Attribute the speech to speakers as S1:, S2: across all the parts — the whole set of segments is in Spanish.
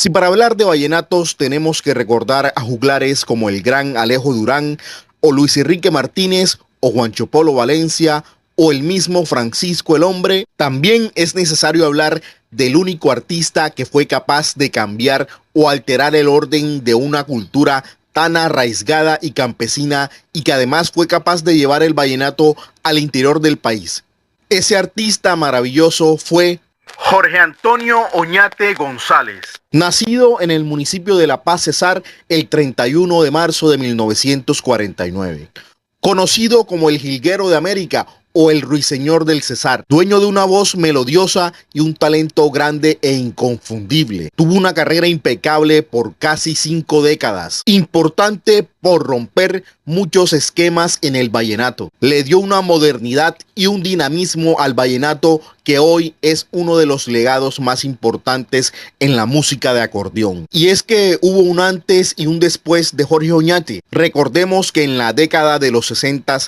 S1: Si para hablar de vallenatos tenemos que recordar a juglares como el gran Alejo Durán o Luis Enrique Martínez o Juancho Polo Valencia o el mismo Francisco el Hombre, también es necesario hablar del único artista que fue capaz de cambiar o alterar el orden de una cultura tan arraigada y campesina y que además fue capaz de llevar el vallenato al interior del país. Ese artista maravilloso fue Jorge Antonio Oñate González, nacido en el municipio de La Paz, Cesar, el 31 de marzo de 1949. Conocido como el Jilguero de América o el Ruiseñor del Cesar, dueño de una voz melodiosa y un talento grande e inconfundible. Tuvo una carrera impecable por casi 5 décadas, importante por romper muchos esquemas en el vallenato. Le dio una modernidad y un dinamismo al vallenato que hoy es uno de los legados más importantes en la música de acordeón. Y es que hubo un antes y un después de Jorge Oñate. Recordemos que en la década de los 60,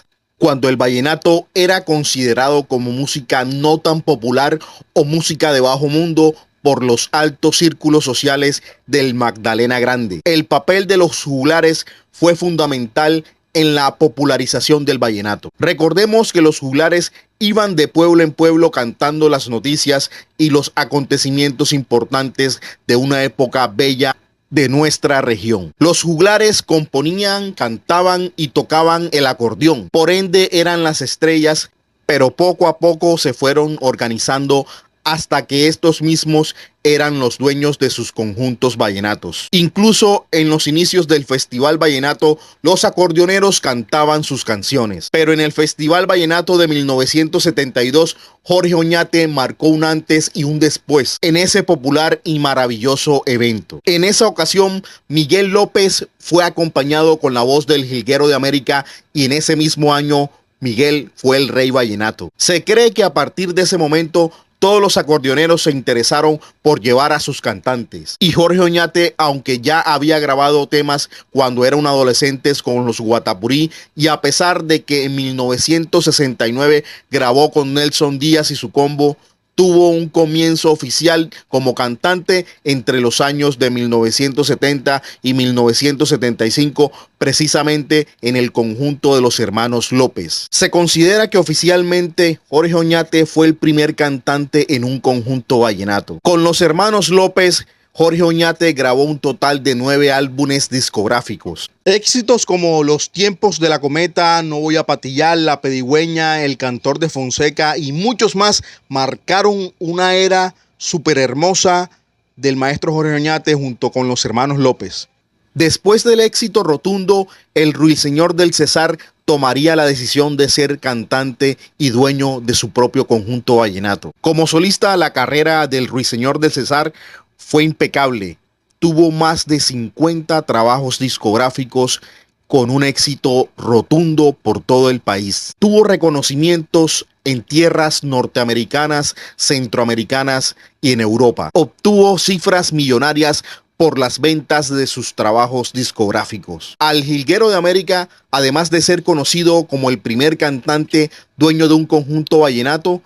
S1: cuando el vallenato era considerado como música no tan popular o música de bajo mundo por los altos círculos sociales del Magdalena Grande, el papel de los juglares fue fundamental en la popularización del vallenato. Recordemos que los juglares iban de pueblo en pueblo cantando las noticias y los acontecimientos importantes de una época bella de nuestra región. Los juglares componían, cantaban y tocaban el acordeón, por ende eran las estrellas, pero poco a poco se fueron organizando hasta que estos mismos eran los dueños de sus conjuntos vallenatos. Incluso en los inicios del Festival Vallenato, los acordeoneros cantaban sus canciones. Pero en el Festival Vallenato de 1972, Jorge Oñate marcó un antes y un después en ese popular y maravilloso evento. En esa ocasión, Miguel López fue acompañado con la voz del Jilguero de América y en ese mismo año, Miguel fue el rey vallenato. Se cree que a partir de ese momento, todos los acordeoneros se interesaron por llevar a sus cantantes. Y Jorge Oñate, aunque ya había grabado temas cuando era un adolescente con los Guatapurí, y a pesar de que en 1969 grabó con Nelson Díaz y su combo, tuvo un comienzo oficial como cantante entre los años de 1970 y 1975, precisamente en el conjunto de los hermanos López. Se considera que oficialmente Jorge Oñate fue el primer cantante en un conjunto vallenato. Con los hermanos López, Jorge Oñate grabó un total de 9 álbumes discográficos. Éxitos como Los tiempos de la cometa, No voy a patillar, La pedigüeña, El cantor de Fonseca y muchos más marcaron una era súper hermosa del maestro Jorge Oñate junto con los hermanos López. Después del éxito rotundo, el Ruiseñor del Cesar tomaría la decisión de ser cantante y dueño de su propio conjunto vallenato. Como solista, la carrera del Ruiseñor del Cesar fue impecable. Tuvo más de 50 trabajos discográficos con un éxito rotundo por todo el país. Tuvo reconocimientos en tierras norteamericanas, centroamericanas y en Europa. Obtuvo cifras millonarias por las ventas de sus trabajos discográficos. Al Jilguero de América, además de ser conocido como el primer cantante dueño de un conjunto vallenato,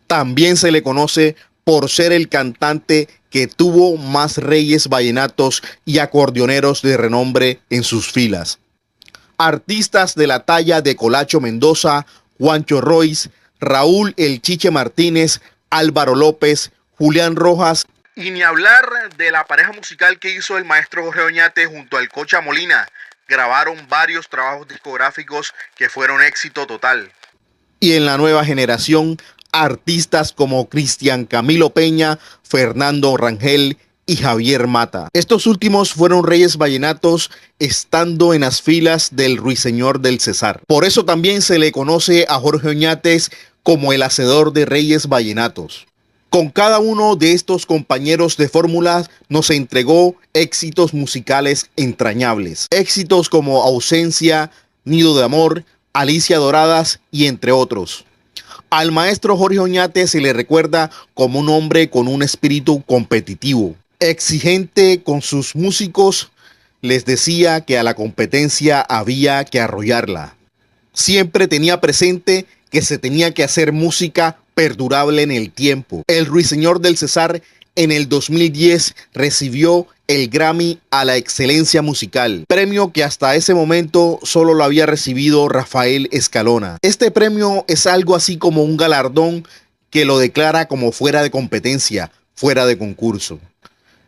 S1: también se le conoce por ser el cantante que tuvo más reyes vallenatos y acordeoneros de renombre en sus filas. Artistas de la talla de Colacho Mendoza, Juancho Royce, Raúl El Chiche Martínez, Álvaro López, Julián Rojas, y ni hablar de la pareja musical que hizo el maestro Jorge Oñate junto al Cocha Molina. Grabaron varios trabajos discográficos que fueron éxito total. Y en la nueva generación, artistas como Cristian Camilo Peña, Fernando Rangel y Javier Mata. Estos últimos fueron reyes vallenatos estando en las filas del Ruiseñor del Cesar. Por eso también se le conoce a Jorge Oñate como el hacedor de reyes vallenatos. Con cada uno de estos compañeros de fórmula nos entregó éxitos musicales entrañables. Éxitos como Ausencia, Nido de Amor, Alicia Doradas y entre otros. Al maestro Jorge Oñate se le recuerda como un hombre con un espíritu competitivo, exigente con sus músicos. Les decía que a la competencia había que arrollarla. Siempre tenía presente que se tenía que hacer música perdurable en el tiempo. El Ruiseñor del Cesar en el 2010 recibió el Grammy a la excelencia musical, premio que hasta ese momento solo lo había recibido Rafael Escalona. Este premio es algo así como un galardón que lo declara como fuera de competencia, fuera de concurso.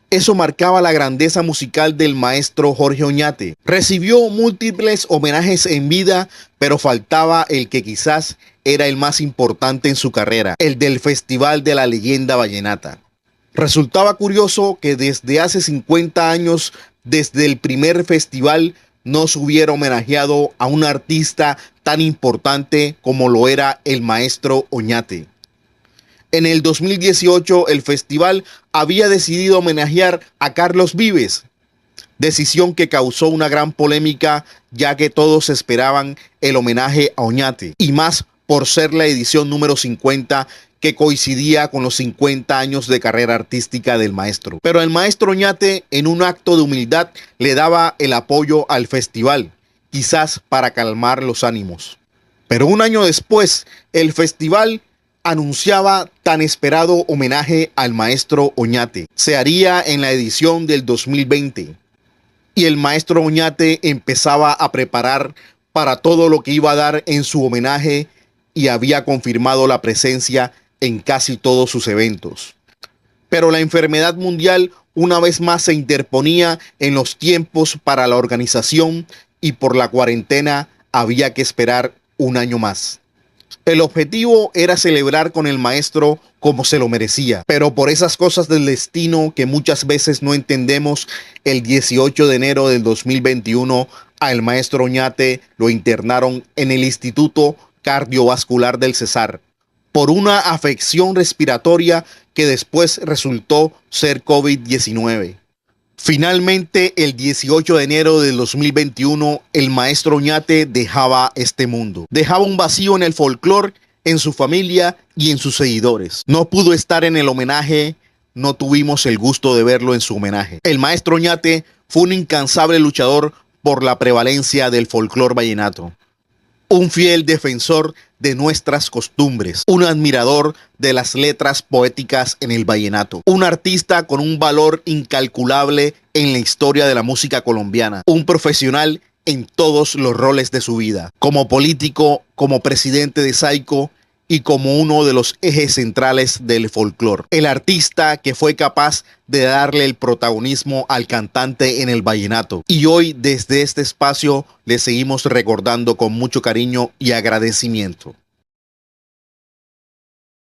S1: Eso marcaba la grandeza musical del maestro Jorge Oñate. Recibió múltiples homenajes en vida, pero faltaba el que quizás era el más importante en su carrera, el del Festival de la Leyenda Vallenata. Resultaba curioso que desde hace 50 años, desde el primer festival, no se hubiera homenajeado a un artista tan importante como lo era el maestro Oñate. En el 2018, el festival había decidido homenajear a Carlos Vives, decisión que causó una gran polémica, ya que todos esperaban el homenaje a Oñate, y más por ser la edición número 50, que coincidía con los 50 años de carrera artística del maestro. Pero el maestro Oñate, en un acto de humildad, le daba el apoyo al festival, quizás para calmar los ánimos. Pero un año después, el festival anunciaba tan esperado homenaje al maestro Oñate. Se haría en la edición del 2020 y el maestro Oñate empezaba a preparar para todo lo que iba a dar en su homenaje y había confirmado la presencia en casi todos sus eventos. Pero la enfermedad mundial una vez más se interponía en los tiempos para la organización y por la cuarentena había que esperar un año más. El objetivo era celebrar con el maestro como se lo merecía, pero por esas cosas del destino que muchas veces no entendemos, el 18 de enero del 2021 al maestro Oñate lo internaron en el Instituto Cardiovascular del Cesar por una afección respiratoria que después resultó ser COVID-19. Finalmente, el 18 de enero del 2021, el maestro Oñate dejaba este mundo. Dejaba un vacío en el folclore, en su familia y en sus seguidores. No pudo estar en el homenaje, no tuvimos el gusto de verlo en su homenaje. El maestro Oñate fue un incansable luchador por la prevalencia del folclore vallenato. Un fiel defensor de nuestras costumbres, un admirador de las letras poéticas en el vallenato, un artista con un valor incalculable en la historia de la música colombiana, un profesional en todos los roles de su vida, como político, como presidente de Saico y como uno de los ejes centrales del folclore. El artista que fue capaz de darle el protagonismo al cantante en el vallenato. Y hoy desde este espacio le seguimos recordando con mucho cariño y agradecimiento.